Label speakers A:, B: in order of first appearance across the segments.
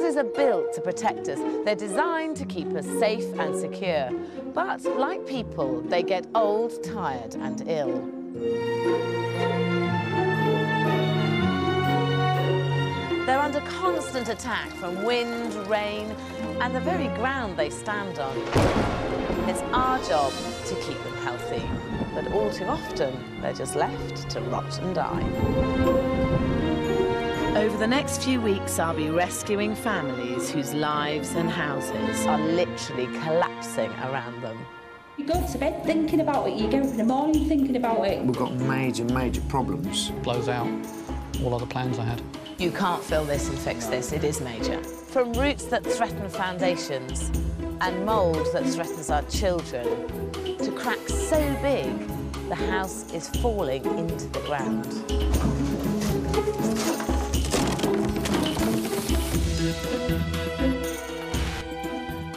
A: Houses are built to protect us. They're designed to keep us safe and secure. But like people, they get old, tired and ill. They're under constant attack from wind, rain, and the very ground they stand on. It's our job to keep them healthy, but all too often, they're just left to rot and die. Over the next few weeks, I'll be rescuing families whose lives and houses are literally collapsing around them.
B: You go to bed thinking about it, you get up in the morning thinking about it.
C: We've got major problems.
D: Blows out all other plans I had.
A: You can't fill this and fix this, it is major. From roots that threaten foundations and mould that threatens our children, to cracks so big, the house is falling into the ground.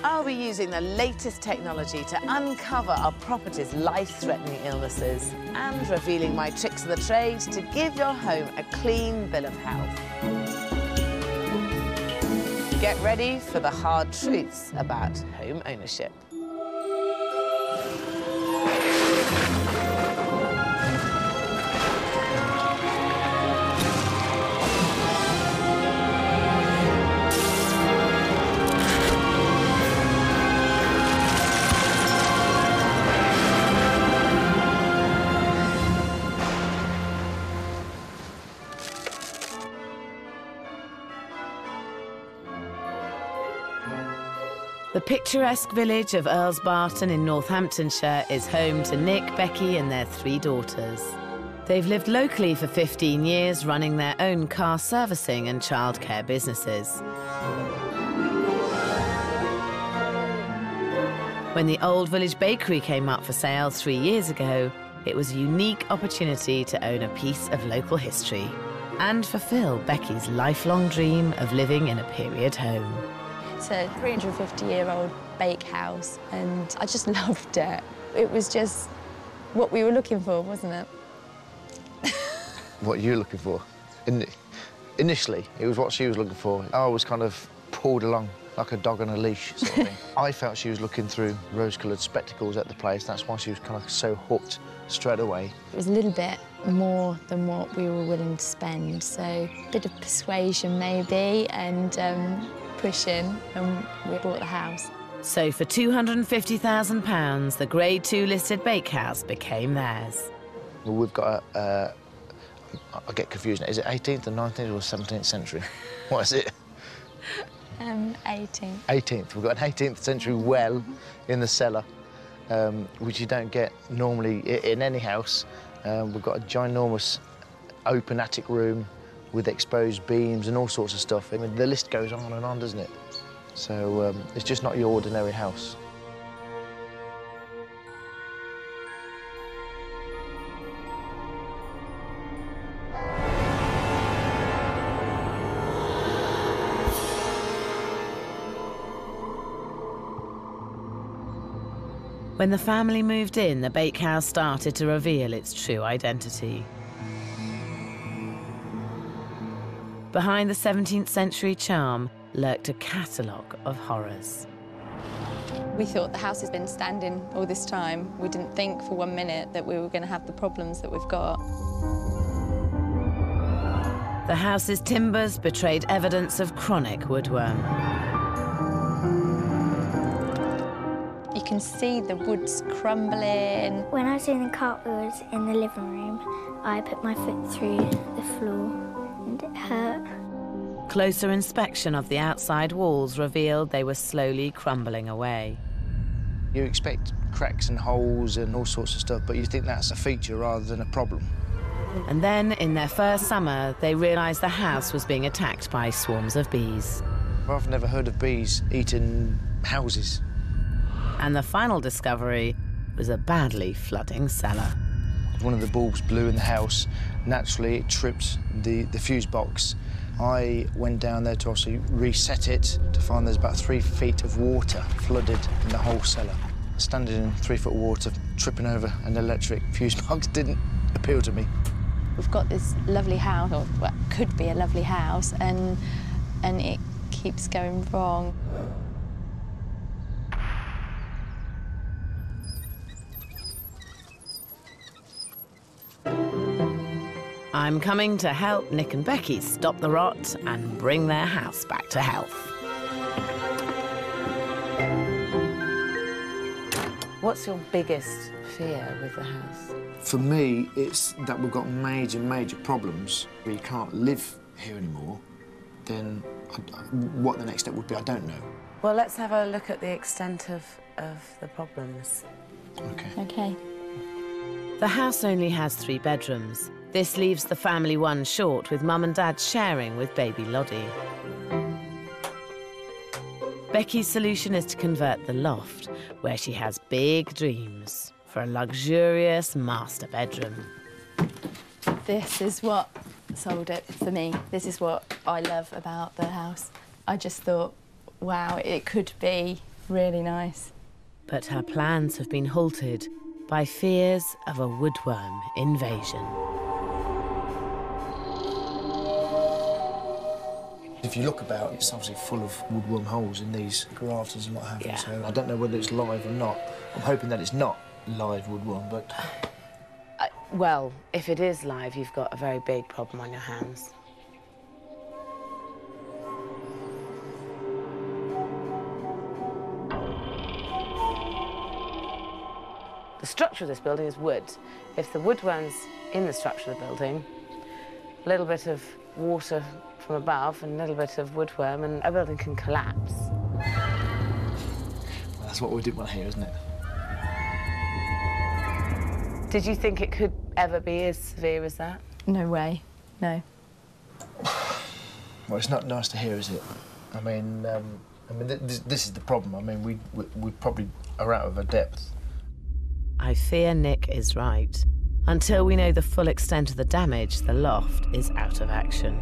A: I'll be using the latest technology to uncover our property's life-threatening illnesses and revealing my tricks of the trade to give your home a clean bill of health. Get ready for the hard truths about home ownership. The picturesque village of Earls Barton in Northamptonshire is home to Nick, Becky and their 3 daughters. They've lived locally for 15 years, running their own car servicing and childcare businesses. When the Old Village Bakery came up for sale 3 years ago, it was a unique opportunity to own a piece of local history and fulfill Becky's lifelong dream of living in a period home.
E: It's a 350-year-old bakehouse, and I just loved it. It was just what we were looking for, wasn't it?
C: What you were looking for? Initially, it was what she was looking for. I was kind of pulled along like a dog on a leash sort of thing. I felt she was looking through rose-coloured spectacles at the place. That's why she was kind of so hooked straight away.
E: It was a little bit more than what we were willing to spend, so a bit of persuasion maybe, and pushing, and we bought the house.
A: So for £250,000, the Grade 2 listed bakehouse became theirs.
C: Well, we've got I get confused. Is it 18th or 19th or 17th century? What is it?
E: 18th.
C: 18th. We've got an 18th century well in the cellar, which you don't get normally in any house. We've got a ginormous open attic room with exposed beams and all sorts of stuff. I mean, the list goes on and on, doesn't it? So it's just not your ordinary house.
A: When the family moved in, the bakehouse started to reveal its true identity. Behind the 17th century charm lurked a catalogue of horrors.
E: We thought the house has been standing all this time. We didn't think for 1 minute that we were going to have the problems that we've got.
A: The house's timbers betrayed evidence of chronic woodworm.
E: You can see the wood's crumbling.
F: When I was doing the cartwheels in the living room, I put my foot through the floor and it hurt.
A: Closer inspection of the outside walls revealed they were slowly crumbling away.
C: You expect cracks and holes and all sorts of stuff, but you think that's a feature rather than a problem.
A: And then, in their first summer, they realised the house was being attacked by swarms of bees.
C: I've never heard of bees eating houses.
A: And the final discovery was a badly flooding cellar.
C: One of the bulbs blew in the house. Naturally, it tripped the fuse box. I went down there to obviously reset it to find there's about 3 feet of water flooded in the whole cellar. Standing in 3 foot water, tripping over an electric fuse box didn't appeal to me.
E: We've got this lovely house, or what could be a lovely house, and it keeps going wrong.
A: I'm coming to help Nick and Becky stop the rot and bring their house back to health. What's your biggest fear with the house?
C: For me, it's that we've got major, major problems. We can't live here anymore. Then what the next step would be, I don't know.
A: Well, let's have a look at the extent of the problems.
C: OK.
E: OK.
A: The house only has 3 bedrooms. This leaves the family one short, with Mum and Dad sharing with baby Lottie. Becky's solution is to convert the loft, where she has big dreams, for a luxurious master bedroom.
E: This is what sold it for me. This is what I love about the house. I just thought, wow, it could be really nice.
A: But her plans have been halted by fears of a woodworm invasion.
C: If you look about, it's obviously full of woodworm holes in these rafters and what have you.
A: Yeah.
C: So I don't know whether it's live or not. I'm hoping that it's not live woodworm, but...
A: Well, if it is live, you've got a very big problem on your hands. The structure of this building is wood. If the woodworm's in the structure of the building, a little bit of water from above and a little bit of woodworm and a building can collapse.
C: Well, that's what we didn't want to hear, isn't it?
A: Did you think it could ever be as severe as that?
E: No way, no.
C: Well, it's not nice to hear, is it? I mean, this is the problem. I mean, we probably are out of our depth.
A: I fear Nick is right. Until we know the full extent of the damage, the loft is out of action.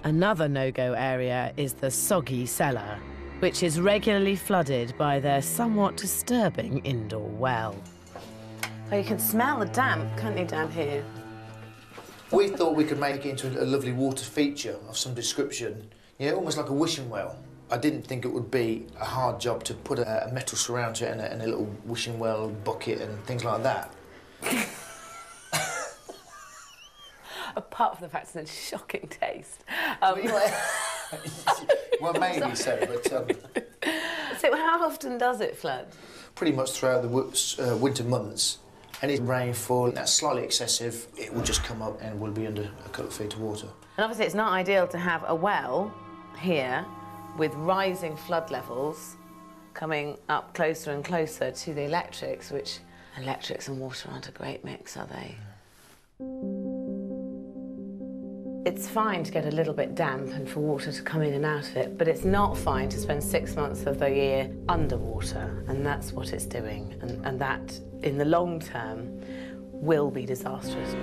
A: Another no-go area is the soggy cellar, which is regularly flooded by their somewhat disturbing indoor well. Oh, you can smell the damp, can't you, down here?
C: We thought we could make it into a lovely water feature of some description. Yeah, almost like a wishing well. I didn't think it would be a hard job to put a metal surround to it and a little wishing well bucket and things like that.
A: Apart from the fact it's a shocking taste.
C: Well, maybe so, but...
A: So how often does it flood?
C: Pretty much throughout the winter months. Any rainfall that's slightly excessive, it will just come up and we'll be under a couple of feet of water.
A: And obviously it's not ideal to have a well here with rising flood levels coming up closer and closer to the electrics, which electrics and water aren't a great mix, are they? It's fine to get a little bit damp and for water to come in and out of it, but it's not fine to spend 6 months of the year underwater, and that's what it's doing, and that, in the long term, will be disastrous.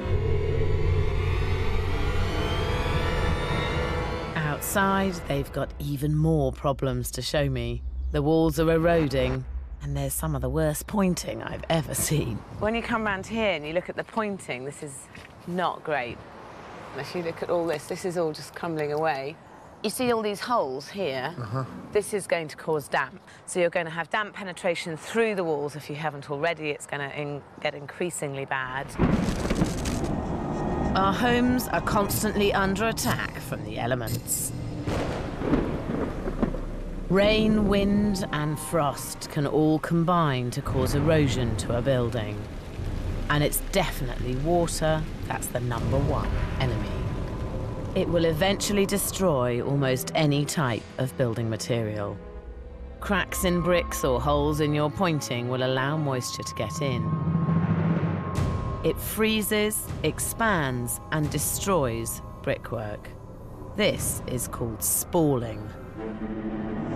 A: Outside, they've got even more problems to show me. The walls are eroding, and there's some of the worst pointing I've ever seen. When you come round here and you look at the pointing, this is not great. If you look at all this, this is all just crumbling away. You see all these holes here? This is going to cause damp. So you're going to have damp penetration through the walls if you haven't already. It's going to get increasingly bad. Our homes are constantly under attack from the elements. Rain, wind and frost can all combine to cause erosion to a building. And it's definitely water that's the #1 enemy. It will eventually destroy almost any type of building material. Cracks in bricks or holes in your pointing will allow moisture to get in. It freezes, expands and destroys brickwork. This is called spalling.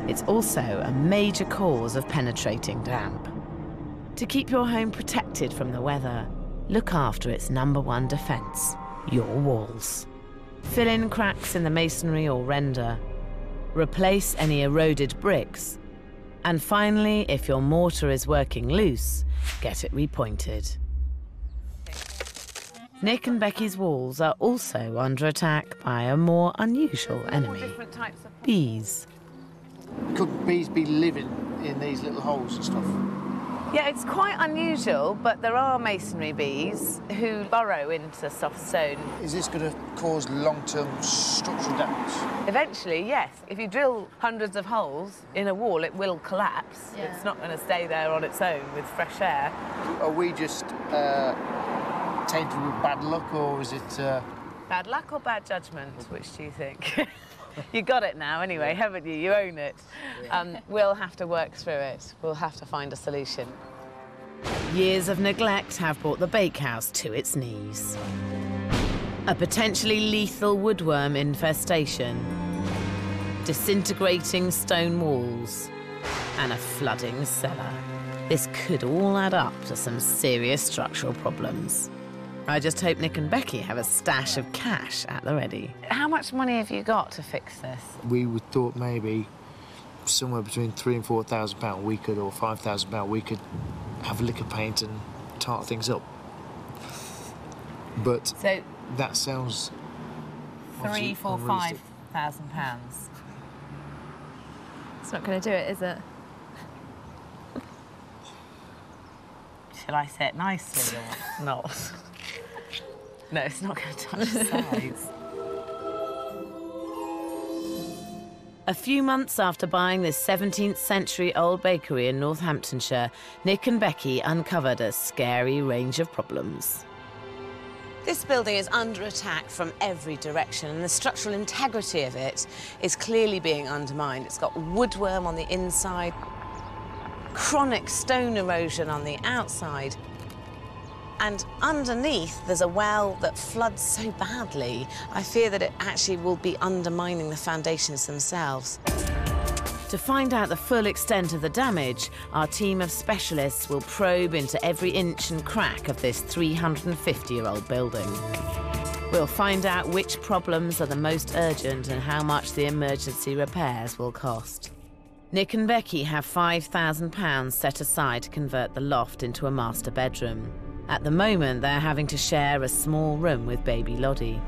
A: It's also a major cause of penetrating damp. To keep your home protected from the weather, look after its #1 defence, your walls. Fill in cracks in the masonry or render. Replace any eroded bricks. And finally, if your mortar is working loose, get it repointed. Nick and Becky's walls are also under attack by a more unusual enemy, bees.
C: Could bees be living in these little holes and stuff?
A: Yeah, it's quite unusual, but there are masonry bees who burrow into soft stone.
C: Is this going to cause long-term structural damage?
A: Eventually, yes. If you drill hundreds of holes in a wall, it will collapse.
E: Yeah.
A: It's not going to stay there on its own with fresh air.
C: Are we just tainted with bad luck, or is it...
A: Bad luck or bad judgment? Which do you think? You got it now anyway, haven't you? You own it. We'll have to work through it. We'll have to find a solution. Years of neglect have brought the bakehouse to its knees. A potentially lethal woodworm infestation, disintegrating stone walls, and a flooding cellar. This could all add up to some serious structural problems. I just hope Nick and Becky have a stash of cash at the ready. How much money have you got to fix this?
C: We would thought maybe somewhere between £3,000 and £4,000 we could, or £5,000 we could have a lick of paint and tart things up. But
A: So
C: that sounds...
A: £3,000, £4,000,
C: unrealistic.
A: £5,000.
E: It's not going to do it, is it?
A: Shall I say it nicely or not? No, it's not going to touch the sides. A few months after buying this 17th century old bakery in Northamptonshire, Nick and Becky uncovered a scary range of problems. This building is under attack from every direction, and the structural integrity of it is clearly being undermined. It's got woodworm on the inside, chronic stone erosion on the outside, and underneath there's a well that floods so badly, I fear that it actually will be undermining the foundations themselves. To find out the full extent of the damage, our team of specialists will probe into every inch and crack of this 350-year-old building. We'll find out which problems are the most urgent and how much the emergency repairs will cost. Nick and Becky have £5,000 set aside to convert the loft into a master bedroom. At the moment, they're having to share a small room with baby Lottie.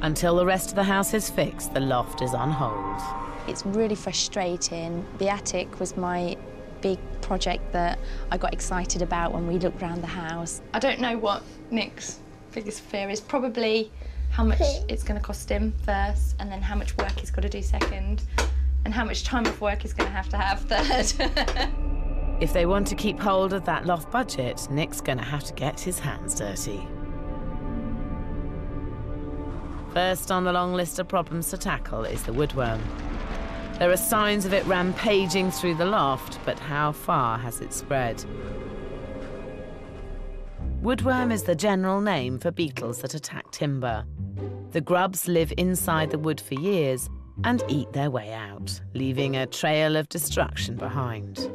A: Until the rest of the house is fixed, the loft is on hold.
B: It's really frustrating. The attic was my big project that I got excited about when we looked around the house.
E: I don't know what Nick's biggest fear is. Probably how much it's going to cost him first, and then how much work he's got to do second, and how much time of work he's going to have third.
A: If they want to keep hold of that loft budget, Nick's going to have to get his hands dirty. First on the long list of problems to tackle is the woodworm. There are signs of it rampaging through the loft, but how far has it spread? Woodworm is the general name for beetles that attack timber. The grubs live inside the wood for years and eat their way out, leaving a trail of destruction behind.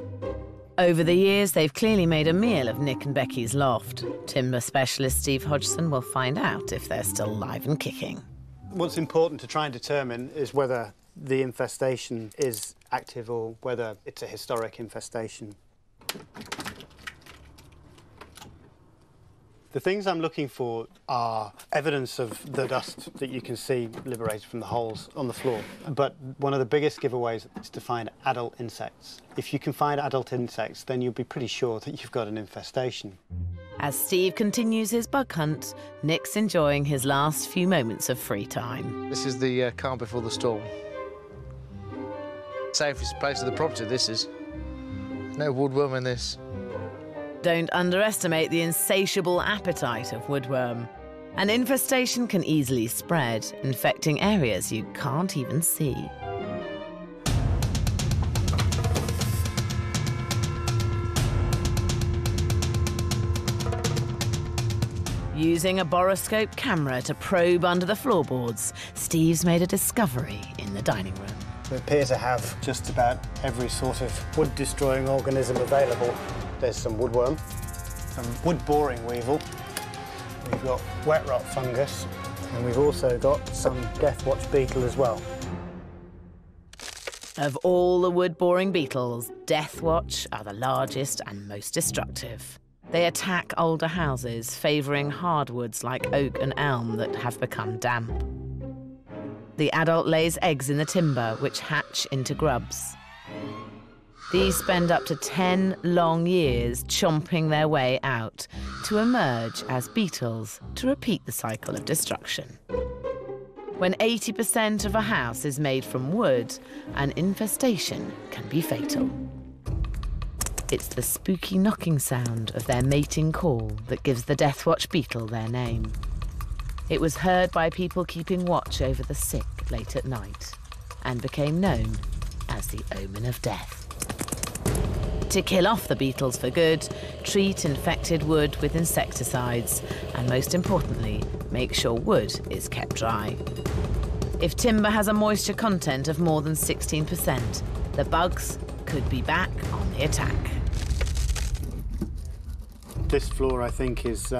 A: Over the years, they've clearly made a meal of Nick and Becky's loft. Timber specialist Steve Hodgson will find out if they're still alive and kicking.
G: What's important to try and determine is whether the infestation is active or whether it's a historic infestation. The things I'm looking for are evidence of the dust that you can see liberated from the holes on the floor. But one of the biggest giveaways is to find adult insects. If you can find adult insects, then you'll be pretty sure that you've got an infestation.
A: As Steve continues his bug hunt, Nick's enjoying his last few moments of free time.
C: This is the calm before the storm. Safest place of the property, this is. No woodworm in this.
A: Don't underestimate the insatiable appetite of woodworm. An infestation can easily spread, infecting areas you can't even see. Using a boroscope camera to probe under the floorboards, Steve's made a discovery in the dining room.
G: We appear to have just about every sort of wood-destroying organism available. There's some woodworm, some wood-boring weevil, we've got wet rot fungus, and we've also got some deathwatch beetle as well.
A: Of all the wood-boring beetles, Deathwatch are the largest and most destructive. They attack older houses, favouring hardwoods like oak and elm that have become damp. The adult lays eggs in the timber, which hatch into grubs. These spend up to 10 long years chomping their way out to emerge as beetles to repeat the cycle of destruction. When 80% of a house is made from wood, an infestation can be fatal. It's the spooky knocking sound of their mating call that gives the Deathwatch beetle their name. It was heard by people keeping watch over the sick late at night and became known as the omen of death. To kill off the beetles for good, treat infected wood with insecticides and, most importantly, make sure wood is kept dry. If timber has a moisture content of more than 16%, the bugs could be back on the attack.
G: This floor, I think, has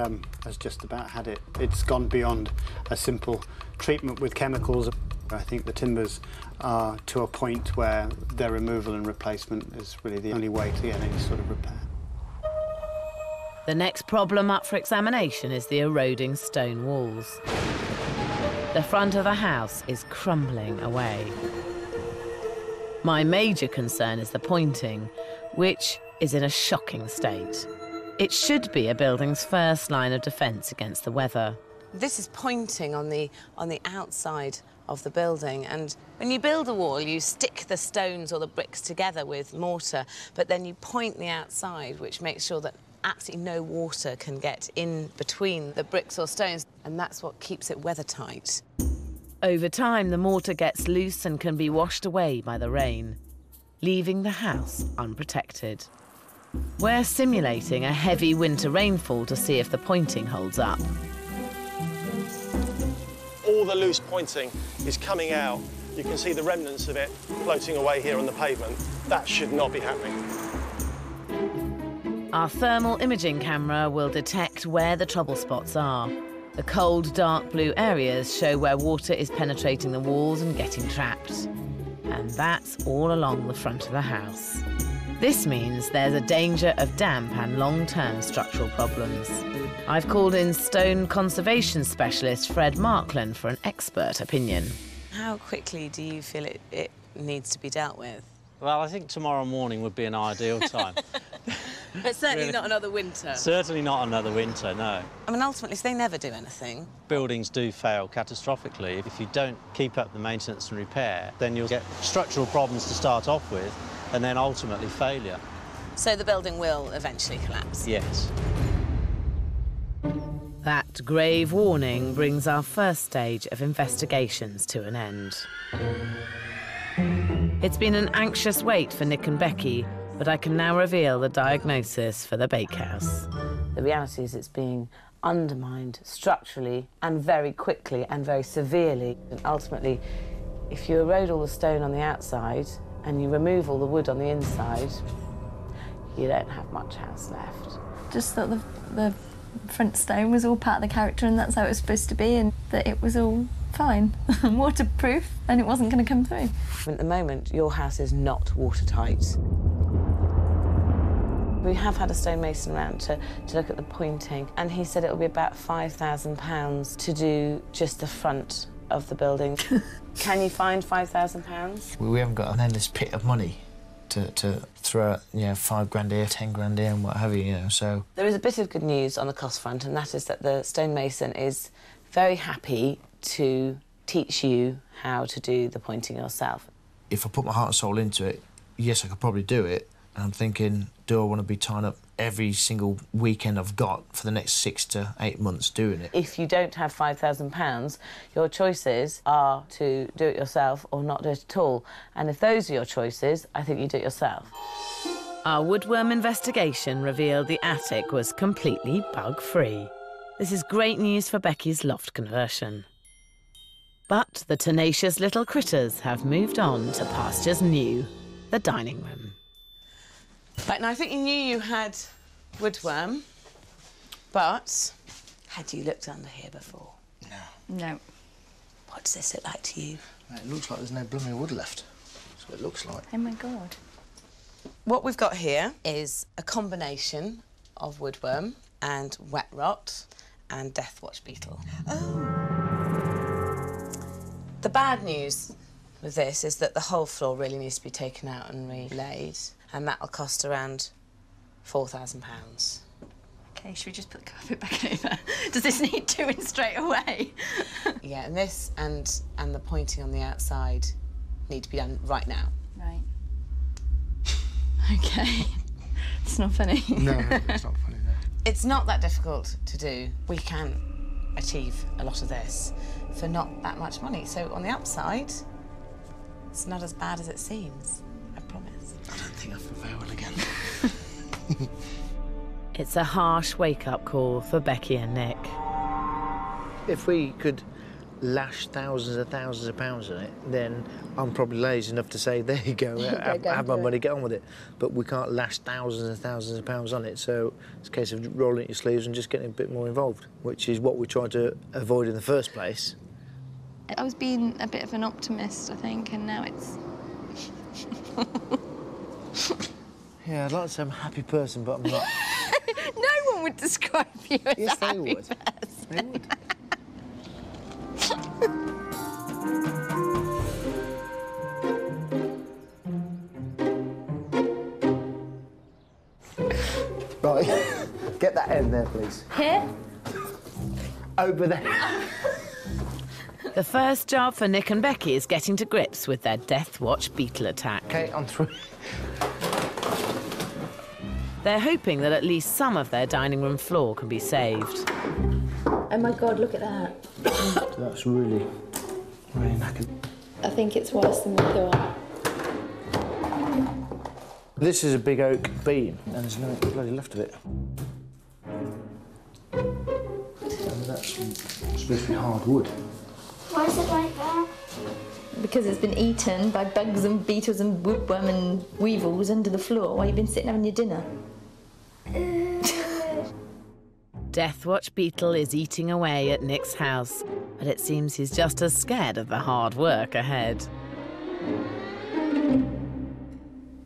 G: just about had it. It's gone beyond a simple treatment with chemicals. I think the timbers are to a point where their removal and replacement is really the only way to get any sort of repair.
A: The next problem up for examination is the eroding stone walls. The front of the house is crumbling away. My major concern is the pointing, which is in a shocking state. It should be a building's first line of defence against the weather.
H: This is pointing on the outside of the building, and when you build a wall, you stick the stones or the bricks together with mortar, but then you point the outside, which makes sure that absolutely no water can get in between the bricks or stones, and that's what keeps it weather-tight.
A: Over time, the mortar gets loose and can be washed away by the rain, leaving the house unprotected. We're simulating a heavy winter rainfall to see if the pointing holds up.
I: All the loose pointing is coming out. You can see the remnants of it floating away here on the pavement. That should not be happening.
A: Our thermal imaging camera will detect where the trouble spots are. The cold, dark blue areas show where water is penetrating the walls and getting trapped. And that's all along the front of the house. This means there's a danger of damp and long-term structural problems. I've called in stone conservation specialist Fred Markland for an expert opinion.
H: How quickly do you feel it needs to be dealt with?
J: Well, I think tomorrow morning would be an ideal time.
H: But certainly
J: Really?
H: not another winter.
J: Certainly not another winter, no.
H: I mean, ultimately, they never do anything.
J: Buildings do fail catastrophically. If you don't keep up the maintenance and repair, then you'll get structural problems to start off with, and then ultimately failure.
H: So the building will eventually collapse?
J: Yes.
A: That grave warning brings our first stage of investigations to an end. It's been an anxious wait for Nick and Becky, but I can now reveal the diagnosis for the bakehouse.
H: The reality is it's being undermined structurally and very quickly and very severely. And ultimately, if you erode all the stone on the outside and you remove all the wood on the inside, you don't have much house left.
E: Just thought the front stone was all part of the character and that's how it was supposed to be, and that it was all fine, waterproof, and it wasn't going to come through.
H: At the moment, your house is not watertight. We have had a stonemason around to look at the pointing, and he said it will be about £5,000 to do just the front of the building. Can you find £5,000?
C: We haven't got an endless pit of money to throw, you know, 5 grand here, 10 grand here, and what have you, you know, so...
H: There is a bit of good news on the cost front, and that is that the stonemason is very happy to teach you how to do the pointing yourself.
C: If I put my heart and soul into it, yes, I could probably do it. And I'm thinking, do I want to be tying up every single weekend I've got for the next 6 to 8 months doing it?
H: If you don't have £5,000, your choices are to do it yourself or not do it at all. And if those are your choices, I think you do it yourself.
A: Our woodworm investigation revealed the attic was completely bug-free. This is great news for Becky's loft conversion. But the tenacious little critters have moved on to pastures new, the dining room.
H: Right, now I think you knew you had woodworm, but had you looked under here before?
E: No.
H: What does this look like to you?
C: It looks like there's no blooming wood left. That's what it looks like.
E: Oh my God.
H: What we've got here is a combination of woodworm and wet rot and death watch beetle. Oh. The bad news with this is that the whole floor really needs to be taken out and relaid, and that'll cost around £4,000.
E: Okay, should we just put the carpet back over? Does this need doing straight away?
H: Yeah, and this and the pointing on the outside need to be done right now.
E: Right. Okay. It's not funny.
C: No, it's not funny, no.
H: It's not that difficult to do. We can achieve a lot of this for not that much money. So on the upside, it's not as bad as it seems, I promise.
C: I don't think I feel very well again.
A: It's a harsh wake-up call for Becky and Nick.
C: If we could lash thousands and thousands of pounds on it, then I'm probably lazy enough to say, there you go, have my money, get on with it. But we can't lash thousands and thousands of pounds on it, so it's a case of rolling up your sleeves and just getting a bit more involved, which is what we tried to avoid in the first place.
E: I was being a bit of an optimist, I think, and now it's...
C: Yeah, I'd like to say I'm a happy person, but I'm not.
E: No one would describe you as
C: Yes,
E: a
C: they
E: happy
C: would.
E: person.
C: They would. Right, get that end there, please.
E: Here?
C: Over there.
A: The first job for Nick and Becky is getting to grips with their Death Watch beetle attack.
C: Okay, on through.
A: They're hoping that at least some of their dining room floor can be saved.
B: Oh my God, look at that.
C: That's really knackered.
B: I think it's worse than we thought.
C: This is a big oak beam, and there's no bloody left of it. And that's supposed to be hard wood.
F: Why is it like that?
B: Because it's been eaten by bugs and beetles and woodworm and weevils under the floor while you've been sitting having your dinner.
A: Death Watch beetle is eating away at Nick's house, but it seems he's just as scared of the hard work ahead.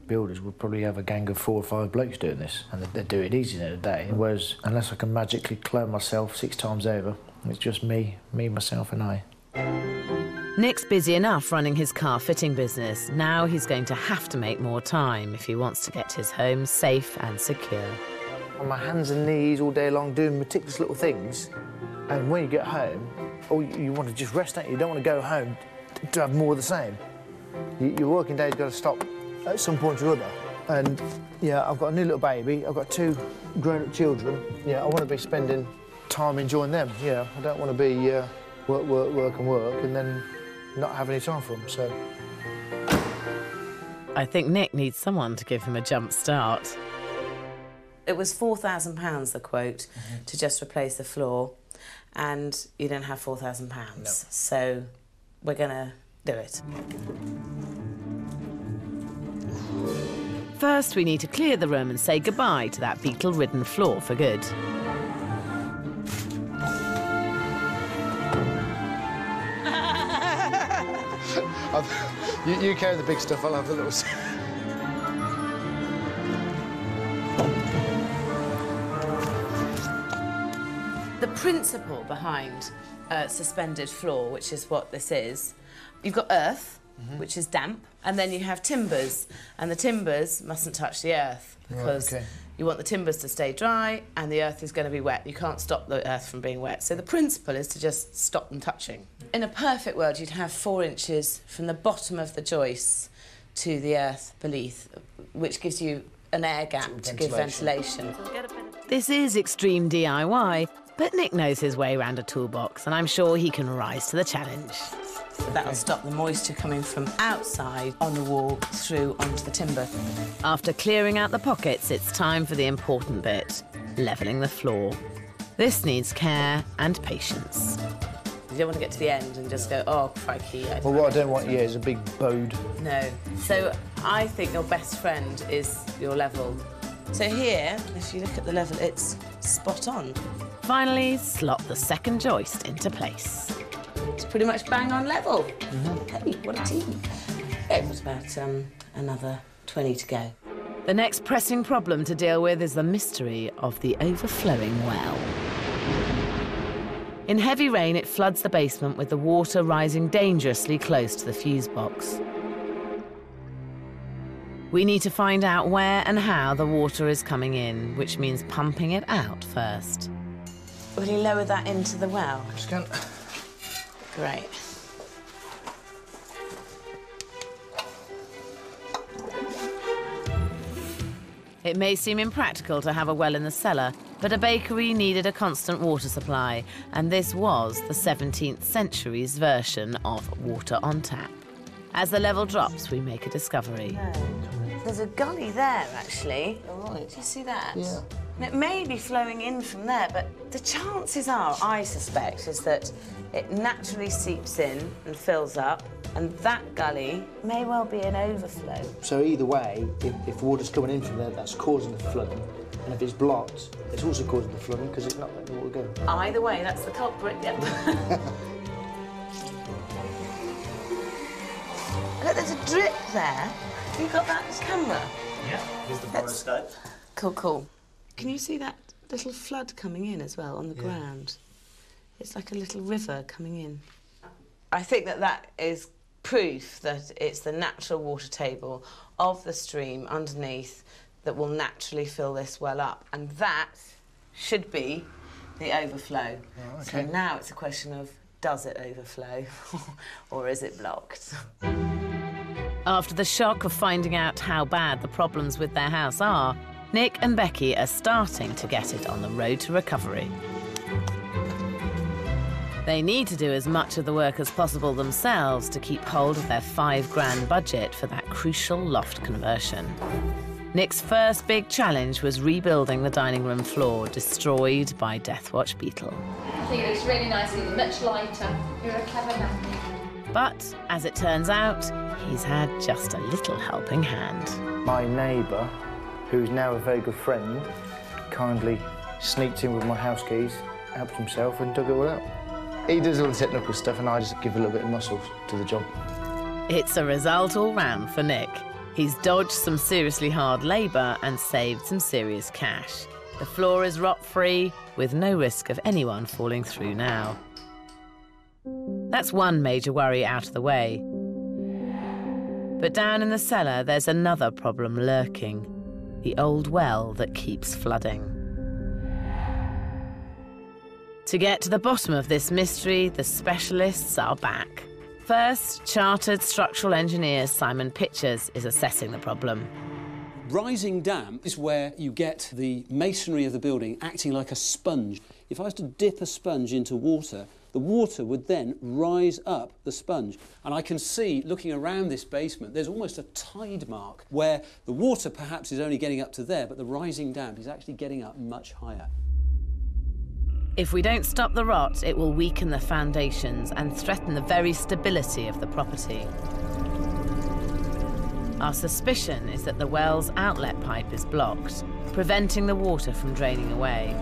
C: Builders would probably have a gang of 4 or 5 blokes doing this, and they'd do it easy in a day. Whereas, unless I can magically clone myself 6 times over, it's just me, myself and I.
A: Nick's busy enough running his car fitting business. Now he's going to have to make more time if he wants to get his home safe and secure.
C: On my hands and knees all day long doing meticulous little things, and when you get home, you want to just rest, don't you? You don't want to go home to have more of the same. Your working day's got to stop at some point or other. And, yeah, I've got a new little baby, I've got 2 grown-up children. Yeah, I want to be spending time enjoying them. Yeah, I don't want to be work, and then not have any time for them, so...
A: I think Nick needs someone to give him a jump start.
H: It was £4,000, the quote, to just replace the floor, and you don't have £4,000.
C: No.
H: So we're going to do it.
A: First, we need to clear the room and say goodbye to that beetle-ridden floor for good.
C: You carry the big stuff, I'll have the little...
H: The principle behind suspended floor, which is what this is, you've got earth, which is damp, and then you have timbers, and the timbers mustn't touch the earth because you want the timbers to stay dry and the earth is going to be wet. You can't stop the earth from being wet. So the principle is to just stop them touching. In a perfect world, you'd have 4 inches from the bottom of the joist to the earth beneath, which gives you an air gap to give ventilation.
A: This is extreme DIY, but Nick knows his way around a toolbox, and I'm sure he can rise to the challenge.
H: So that'll stop the moisture coming from outside on the wall through onto the timber.
A: After clearing out the pockets, it's time for the important bit, levelling the floor. This needs care and patience.
H: You don't want to get to the end and just go, oh, crikey.
C: Well, what I don't want, is a big bode.
H: No. So I think your best friend is your level. So here, if you look at the level, it's spot on.
A: Finally, slot the second joist into place.
H: It's pretty much bang on level. Hey, what a team. It was about another 20 to go.
A: The next pressing problem to deal with is the mystery of the overflowing well. In heavy rain, it floods the basement with the water rising dangerously close to the fuse box. We need to find out where and how the water is coming in, which means pumping it out first.
H: Will you lower that into the well?
C: Just can.
H: Great.
A: It may seem impractical to have a well in the cellar, but a bakery needed a constant water supply, and this was the 17th century's version of water on tap. As the level drops, we make a discovery.
H: No. There's a gully there, actually.
C: All right.
H: Do you see that?
C: Yeah.
H: And it may be flowing in from there, but the chances are, I suspect, is that it naturally seeps in and fills up, and that gully may well be an overflow.
C: So either way, if water's coming in from there, that's causing the flooding. And if it's blocked, it's also causing the flooding because it's not letting the water go.
H: Either way, that's the culprit, yep. Look, there's a drip there. Have you got that camera?
G: Yeah, here's the boroscope.
H: Cool, cool. Can you see that little flood coming in as well on the ground? It's like a little river coming in. I think that is proof that it's the natural water table of the stream underneath that will naturally fill this well up, and that should be the overflow. Oh, okay. So now it's a question of, does it overflow or is it blocked?
A: After the shock of finding out how bad the problems with their house are, Nick and Becky are starting to get it on the road to recovery. They need to do as much of the work as possible themselves to keep hold of their £5 budget for that crucial loft conversion. Nick's first big challenge was rebuilding the dining room floor, destroyed by Deathwatch beetle.
E: I think it looks really nicely, much lighter. You're a clever man.
A: But, as it turns out, he's had just a little helping hand.
C: My neighbour, who's now a very good friend, kindly sneaked in with my house keys, helped himself and took it all out. He does all the technical stuff and I just give a little bit of muscle to the job.
A: It's a result all round for Nick. He's dodged some seriously hard labour and saved some serious cash. The floor is rot-free, with no risk of anyone falling through now. That's one major worry out of the way. But down in the cellar, there's another problem lurking. The old well that keeps flooding. To get to the bottom of this mystery, the specialists are back. First, chartered structural engineer Simon Pitchers is assessing the problem.
K: Rising damp is where you get the masonry of the building acting like a sponge. If I was to dip a sponge into water, the water would then rise up the sponge. And I can see, looking around this basement, there's almost a tide mark where the water perhaps is only getting up to there, but the rising damp is actually getting up much higher.
A: If we don't stop the rot, it will weaken the foundations and threaten the very stability of the property. Our suspicion is that the well's outlet pipe is blocked, preventing the water from draining away.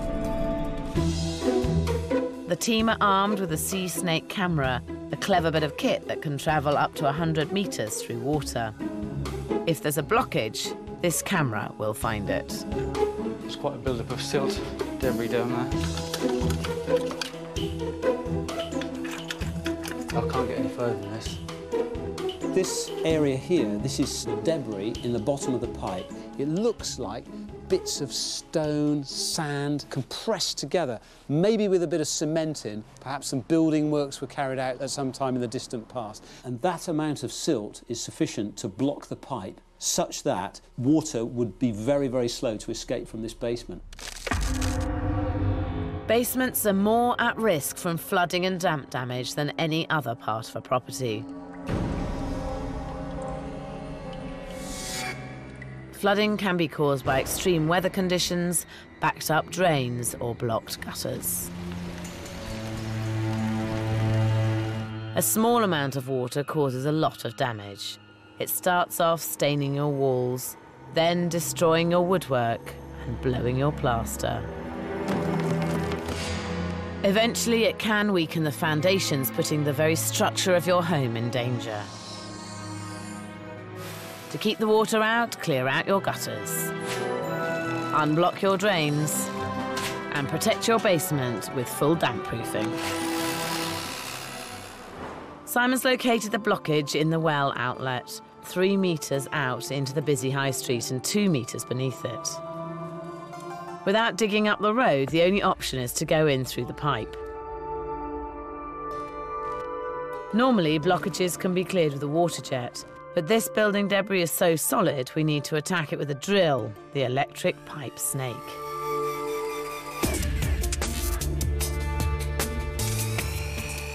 A: The team are armed with a Sea Snake camera, a clever bit of kit that can travel up to 100 metres through water. If there's a blockage, this camera will find it.
D: There's quite a build-up of silt debris down there. I can't get any further than this.
K: This area here, this is debris in the bottom of the pipe. It looks like bits of stone, sand, compressed together, maybe with a bit of cement in. Perhaps some building works were carried out at some time in the distant past. And that amount of silt is sufficient to block the pipe such that water would be very, very slow to escape from this basement.
A: Basements are more at risk from flooding and damp damage than any other part of a property. Flooding can be caused by extreme weather conditions, backed up drains or blocked gutters. A small amount of water causes a lot of damage. It starts off staining your walls, then destroying your woodwork and blowing your plaster. Eventually, it can weaken the foundations, putting the very structure of your home in danger. To keep the water out, clear out your gutters. Unblock your drains and protect your basement with full damp proofing. Simon's located the blockage in the well outlet, 3 metres out into the busy high street and 2 metres beneath it. Without digging up the road, the only option is to go in through the pipe. Normally, blockages can be cleared with a water jet, but this building debris is so solid we need to attack it with a drill, the electric pipe snake.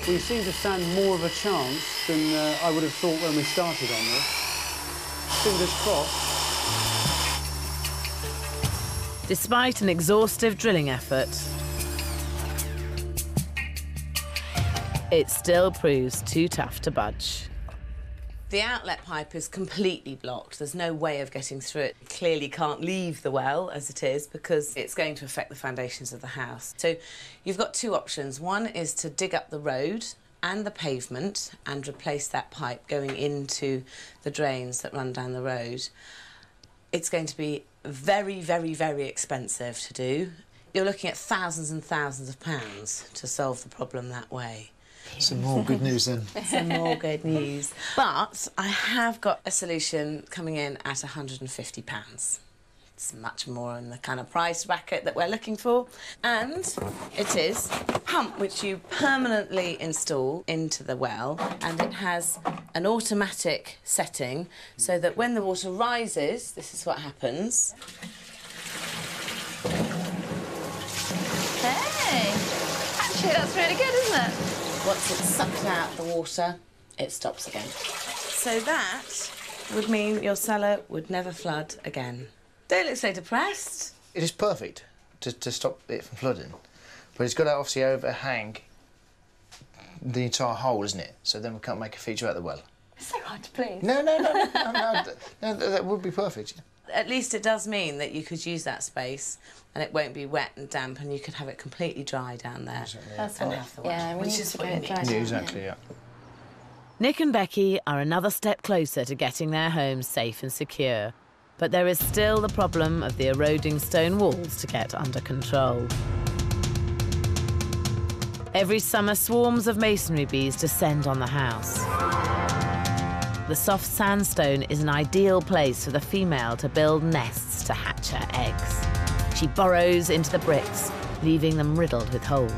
K: We seem to stand more of a chance than I would have thought when we started on this. Fingers crossed.
A: Despite an exhaustive drilling effort, it still proves too tough to budge.
H: The outlet pipe is completely blocked. There's no way of getting through it. Clearly can't leave the well as it is because it's going to affect the foundations of the house. So you've got 2 options. One is to dig up the road and the pavement and replace that pipe going into the drains that run down the road. It's going to be very, very, very expensive to do. You're looking at thousands and thousands of pounds to solve the problem that way.
C: Some more good news then.
H: Some more good news. But I have got a solution coming in at £150. It's much more in the kind of price bracket that we're looking for. And it is a pump which you permanently install into the well, and it has an automatic setting so that when the water rises, this is what happens.
E: Hey! Actually, that's really good, isn't it?
H: Once it's sucked out the water, it stops again. So that would mean your cellar would never flood again. Don't look so depressed.
C: It is perfect to stop it from flooding, but it's got to obviously overhang the entire hole, isn't it? So then we can't make a feature out of the well.
E: It's so hard to please.
C: No, that would be perfect.
H: At least it does mean that you could use that space and it won't be wet and damp and you could have it completely dry down there.
C: Exactly,
E: That's
H: and
E: what,
H: have the water,
E: yeah, we
H: which
E: need
H: is
E: to
H: what
E: get
H: you
E: it
H: need.
E: dry
C: Yeah,
E: down,
C: exactly, yeah.
A: Nick and Becky are another step closer to getting their homes safe and secure, but there is still the problem of the eroding stone walls to get under control. Every summer, swarms of masonry bees descend on the house. The soft sandstone is an ideal place for the female to build nests to hatch her eggs. She burrows into the bricks, leaving them riddled with holes.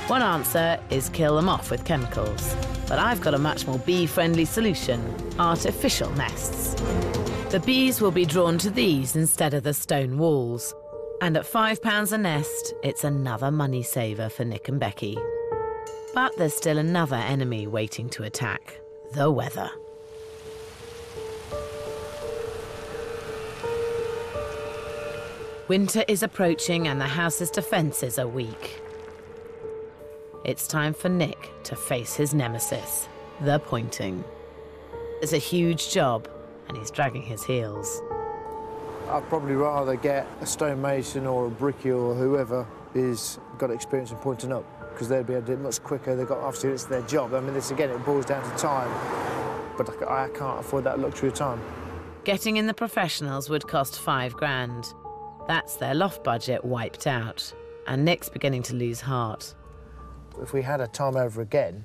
A: One answer is kill them off with chemicals, but I've got a much more bee-friendly solution: artificial nests. The bees will be drawn to these instead of the stone walls, and at £5 a nest, it's another money saver for Nick and Becky. But there's still another enemy waiting to attack: the weather. Winter is approaching and the house's defences are weak. It's time for Nick to face his nemesis, the pointing. It's a huge job and he's dragging his heels.
C: I'd probably rather get a stonemason or a brickie or whoever is got experience in pointing up, because they'd be able to do it much quicker. They've got, obviously, it's their job. I mean, this again, it boils down to time, but I can't afford that luxury of time.
A: Getting in the professionals would cost £5,000. That's their loft budget wiped out, and Nick's beginning to lose heart.
C: If we had a time over again,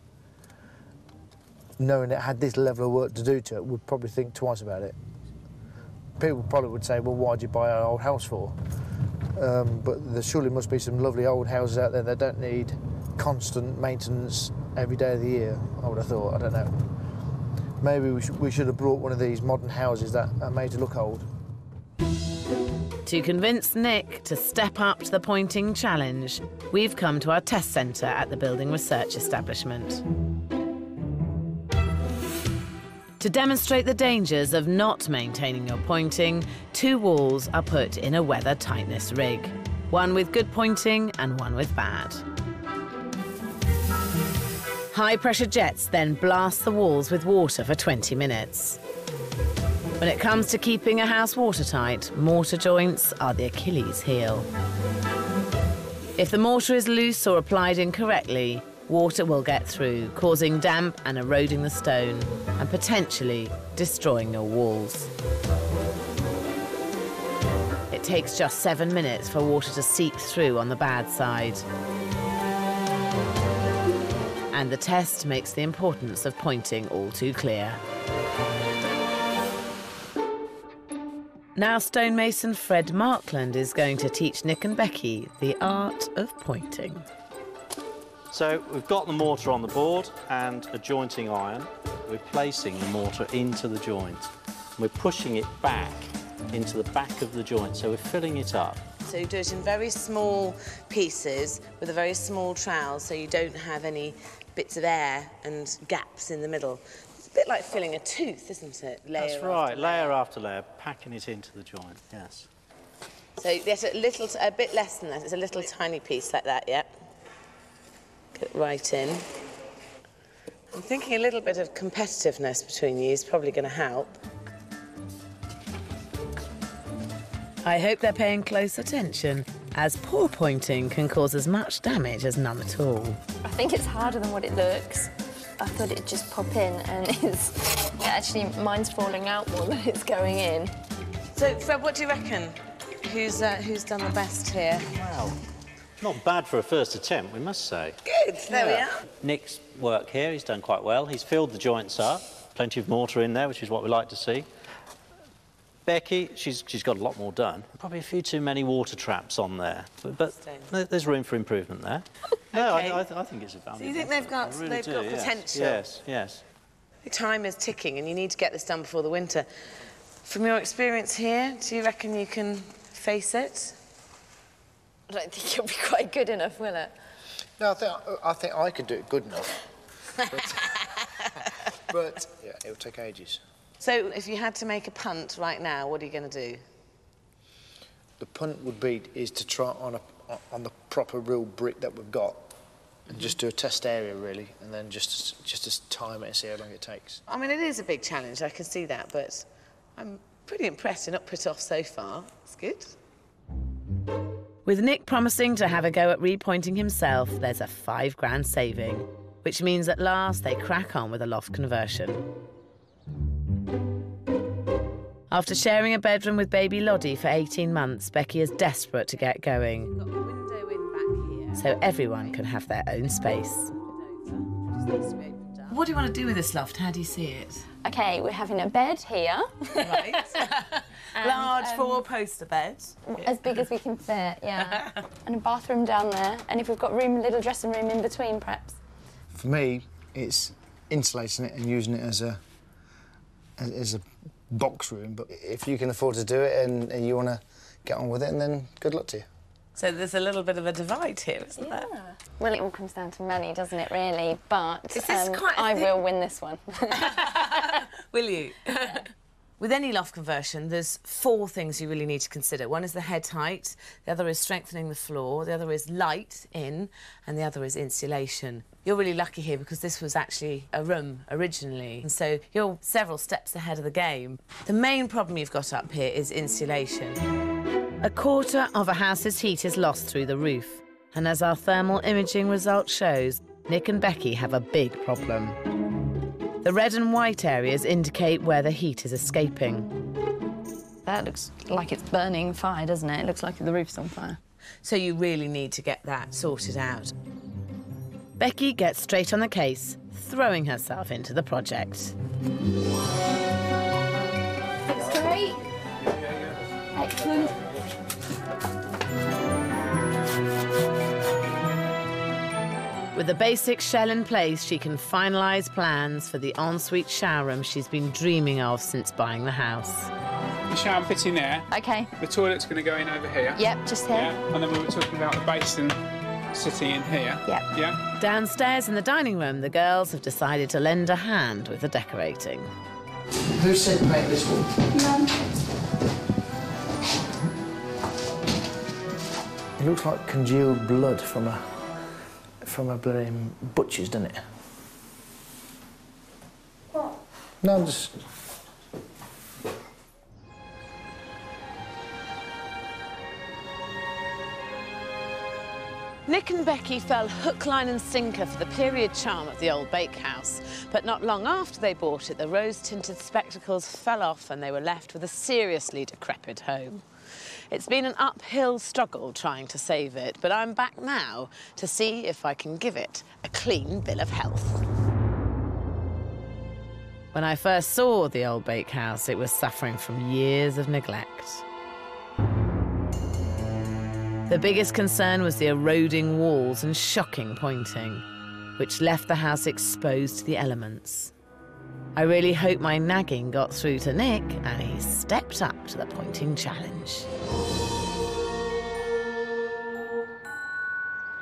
C: knowing it had this level of work to do to it, we'd probably think twice about it. People probably would say, well, why'd you buy an old house for? But there surely must be some lovely old houses out there that don't need constant maintenance every day of the year, I would have thought. I don't know. Maybe we should have brought one of these modern houses that are made to look old.
A: To convince Nick to step up to the pointing challenge, we've come to our test centre at the Building Research Establishment. To demonstrate the dangers of not maintaining your pointing, 2 walls are put in a weather tightness rig, one with good pointing and one with bad. High-pressure jets then blast the walls with water for 20 minutes. When it comes to keeping a house watertight, mortar joints are the Achilles heel. If the mortar is loose or applied incorrectly, water will get through, causing damp and eroding the stone, and potentially destroying your walls. It takes just 7 minutes for water to seep through on the bad side. And the test makes the importance of pointing all too clear. Now stonemason Fred Markland is going to teach Nick and Becky the art of pointing.
J: So we've got the mortar on the board and a jointing iron. We're placing the mortar into the joint. We're pushing it back into the back of the joint, so we're filling it up.
H: So you do it in very small pieces with a very small trowel, so you don't have any bits of air and gaps in the middle. It's a bit like filling a tooth, isn't it?
J: That's right, layer after layer, packing it into the joint, yes.
H: So there's a bit less than that. It's a little tiny piece like that, yeah. Get it right in. I'm thinking a little bit of competitiveness between you is probably going to help.
A: I hope they're paying close attention, as poor pointing can cause as much damage as none at all.
E: I think it's harder than what it looks. I thought it'd just pop in, and actually mine's falling out more than it's going in.
H: So, Fred, what do you reckon? Who's done the best here?
J: Well, not bad for a first attempt, we must say.
H: Good, there we are.
J: Nick's work here, he's done quite well. He's filled the joints up, plenty of mortar in there, which is what we like to see. Becky, she's got a lot more done. Probably a few too many water traps on there, but there's room for improvement there. No,
H: Okay.
J: I think it's a valuable.
H: So you think they've got,
J: I really do, yes.
H: potential?
J: Yes, yes.
H: The time is ticking and you need to get this done before the winter. From your experience here, do you reckon you can face it?
E: I don't think it'll be quite good enough, will it?
C: No, I think I could do it good enough. But yeah, it'll take ages.
H: So if you had to make a punt right now, what are you going to do?
C: The punt would be to try on the proper real brick that we've got, and just do a test area really, and then just to time it and see how long it takes.
H: I mean, it is a big challenge, I can see that, but I'm pretty impressed and not put off so far. It's good.
A: With Nick promising to have a go at repointing himself, there's a £5 saving, which means at last they crack on with a loft conversion. After sharing a bedroom with baby Lottie for 18 months, Becky is desperate to get going, so everyone can have their own space. What do you want to do with this loft? How do you see it?
E: OK, we're having a bed here.
H: Right. Large four-poster bed.
E: As big as we can fit, yeah. And a bathroom down there. And if we've got room, a little dressing room in between, perhaps.
C: For me, it's insulating it and using it as a box room, but if you can afford to do it and you want to get on with it, and then good luck to you.
H: So there's a little bit of a divide here, isn't there?
E: Well, it all comes down to money, doesn't it, really? But
H: Is this quite a
E: I
H: thing?
E: will win this one.
H: Will you? With any loft conversion, there's 4 things you really need to consider. One is the head height, the other is strengthening the floor, the other is light in, and the other is insulation. You're really lucky here because this was actually a room originally, and so you're several steps ahead of the game. The main problem you've got up here is insulation.
A: A quarter of a house's heat is lost through the roof, and as our thermal imaging result shows, Nick and Becky have a big problem. The red and white areas indicate where the heat is escaping.
E: That looks like it's burning fire, doesn't it? It looks like the roof's on fire.
H: So you really need to get that sorted out.
A: Becky gets straight on the case, throwing herself into the project.
E: Looks great. Excellent.
A: With the basic shell in place, she can finalise plans for the ensuite shower room she's been dreaming of since buying the house.
L: The shower fits in there.
E: OK.
L: The toilet's going to go in over here.
E: Yep, just here.
L: Yeah, and then we were talking about the basin sitting in here.
E: Yep.
L: Yeah.
A: Downstairs in the dining room, the girls have decided to lend a hand with the decorating.
C: Who said paint this wall?
E: None.
C: It looks like congealed blood from a bloody butcher's, doesn't it?
E: What?
C: No, just...
A: Nick and Becky fell hook, line and sinker for the period charm of the old bakehouse. But not long after they bought it, the rose-tinted spectacles fell off and they were left with a seriously decrepit home. It's been an uphill struggle trying to save it, but I'm back now to see if I can give it a clean bill of health. When I first saw the old bakehouse, it was suffering from years of neglect. The biggest concern was the eroding walls and shocking pointing, which left the house exposed to the elements. I really hope my nagging got through to Nick and he stepped up to the pointing challenge.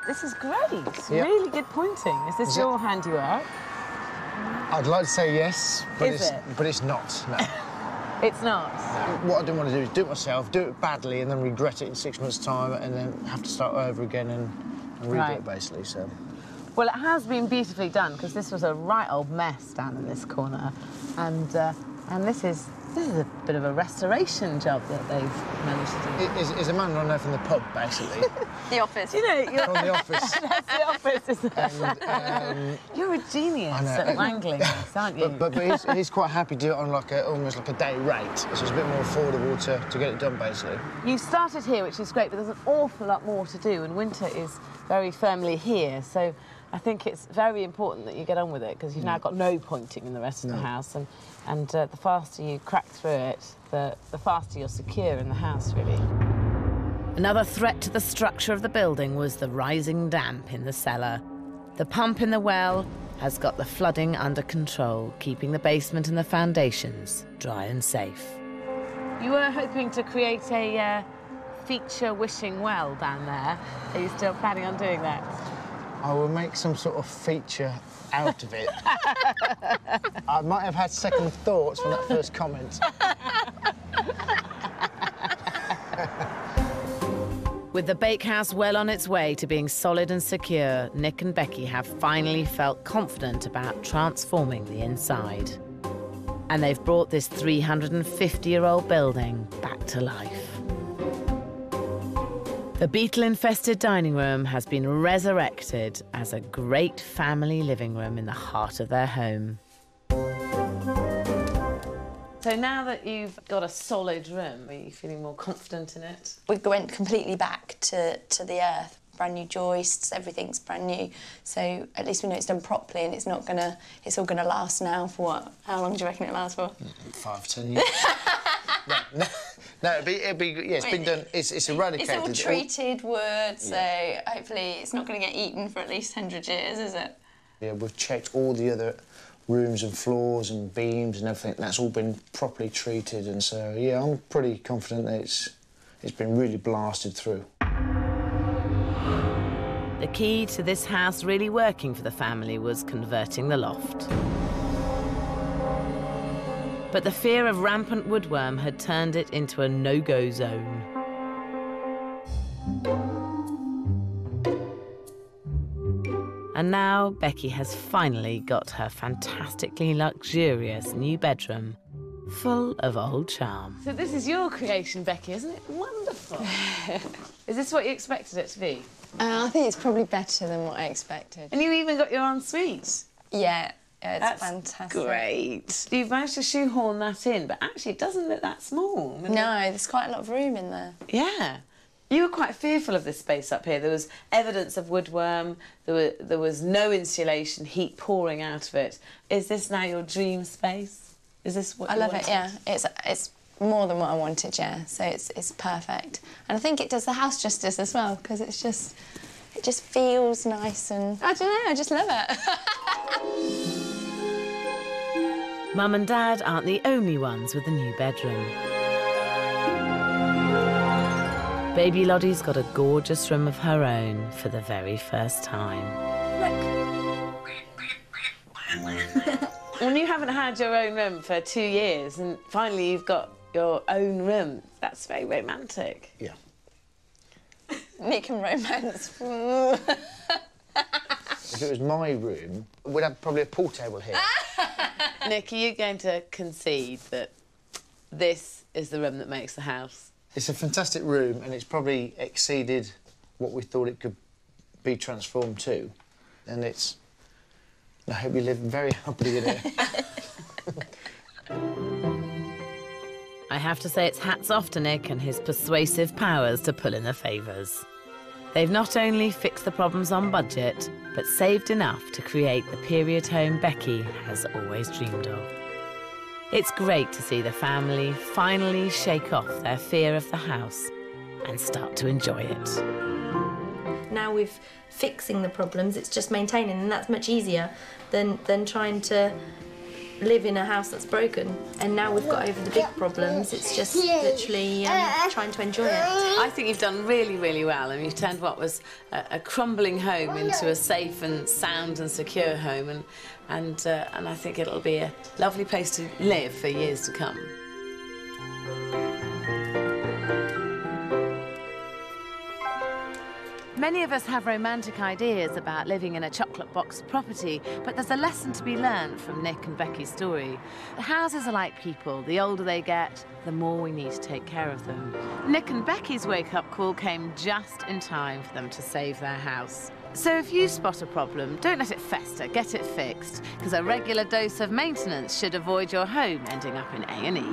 A: This is great.
C: Yep.
A: Really good pointing. Is this your handiwork?
C: I'd like to say yes, but
A: Is it?
C: But it's not, no.
A: It's not.
C: No. What I didn't want to do is do it myself, do it badly, and then regret it in 6 months' time, and then have to start over again and redo it, basically, so.
A: Well, it has been beautifully done, because this was a right old mess down in this corner. And this is a bit of a restoration job that they've managed to do.
C: Is a man I know from the pub, basically.
E: The Office.
A: You know,
C: From The Office.
A: That's The Office, isn't it?
C: And,
A: you're a genius at wrangling this, aren't you?
C: But he's quite happy to do it on almost like a day rate, so it's a bit more affordable to get it done, basically.
A: You started here, which is great, but there's an awful lot more to do, and winter is very firmly here, so I think it's very important that you get on with it, because you've now got no pointing in the rest of the house, and the faster you crack through it, the faster you're secure in the house, really. Another threat to the structure of the building was the rising damp in the cellar. The pump in the well has got the flooding under control, keeping the basement and the foundations dry and safe. You were hoping to create a feature wishing well down there. Are you still planning on doing that?
C: I will make some sort of feature out of it. I might have had second thoughts from that first comment.
A: With the bakehouse well on its way to being solid and secure, Nick and Becky have finally felt confident about transforming the inside. And they've brought this 350-year-old building back to life. The beetle-infested dining room has been resurrected as a great family living room in the heart of their home. So now that you've got a solid room, are you feeling more confident in it?
B: We went completely back to the earth. Brand new joists, everything's brand new. So at least we know it's done properly and it's all gonna last now for what? How long do you reckon it lasts for?
C: 5, 10 years. No, it'd be, yeah, it's been done, it's eradicated.
B: It's all treated wood, so hopefully it's not gonna get eaten for at least 100 years, is it?
C: Yeah, we've checked all the other rooms and floors and beams and everything. That's all been properly treated, and so, yeah, I'm pretty confident that it's been really blasted through.
A: The key to this house really working for the family was converting the loft. But the fear of rampant woodworm had turned it into a no-go zone. And now Becky has finally got her fantastically luxurious new bedroom full of old charm. So this is your creation, Becky, isn't it? Wonderful. Is this what you expected it to be?
B: I think it's probably better than what I expected.
A: And you even got your ensuite?
B: Yeah, it's
A: That's
B: fantastic.
A: Great. You've managed to shoehorn that in, but actually it doesn't look that small.
B: No, there's quite a lot of room in there.
A: Yeah. You were quite fearful of this space up here. There was evidence of woodworm, there was no insulation, heat pouring out of it. Is this now your dream space? Is this what you wanted?
B: I love it, yeah. It's more than what I wanted, yeah. So it's perfect. And I think it does the house justice as well, because it just feels nice and, I don't know, I just love it.
A: Mum and Dad aren't the only ones with the new bedroom. Baby Lottie's got a gorgeous room of her own for the very first time. When you haven't had your own room for 2 years and finally you've got your own room, that's very romantic.
C: Yeah.
B: Nick and romance.
C: If it was my room, we'd have probably a pool table here.
A: Nick, are you going to concede that this is the room that makes the house?
C: It's a fantastic room, and it's probably exceeded what we thought it could be transformed too. And it's... I hope you live very happily in it.
A: I have to say it's hats off to Nick and his persuasive powers to pull in the favours. They've not only fixed the problems on budget, but saved enough to create the period home Becky has always dreamed of. It's great to see the family finally shake off their fear of the house and start to enjoy it.
E: Now we're fixing the problems, it's just maintaining, and that's much easier than trying to live in a house that's broken. And now we've got over the big problems, it's just literally trying to enjoy it.
H: I think you've done really, really well, and you've turned what was a crumbling home into a safe and sound and secure home, and I think it'll be a lovely place to live for years to come.
A: Many of us have romantic ideas about living in a chocolate box property, but there's a lesson to be learned from Nick and Becky's story. Houses are like people. The older they get, the more we need to take care of them. Nick and Becky's wake-up call came just in time for them to save their house. So if you spot a problem, don't let it fester, get it fixed, because a regular dose of maintenance should avoid your home ending up in A&E.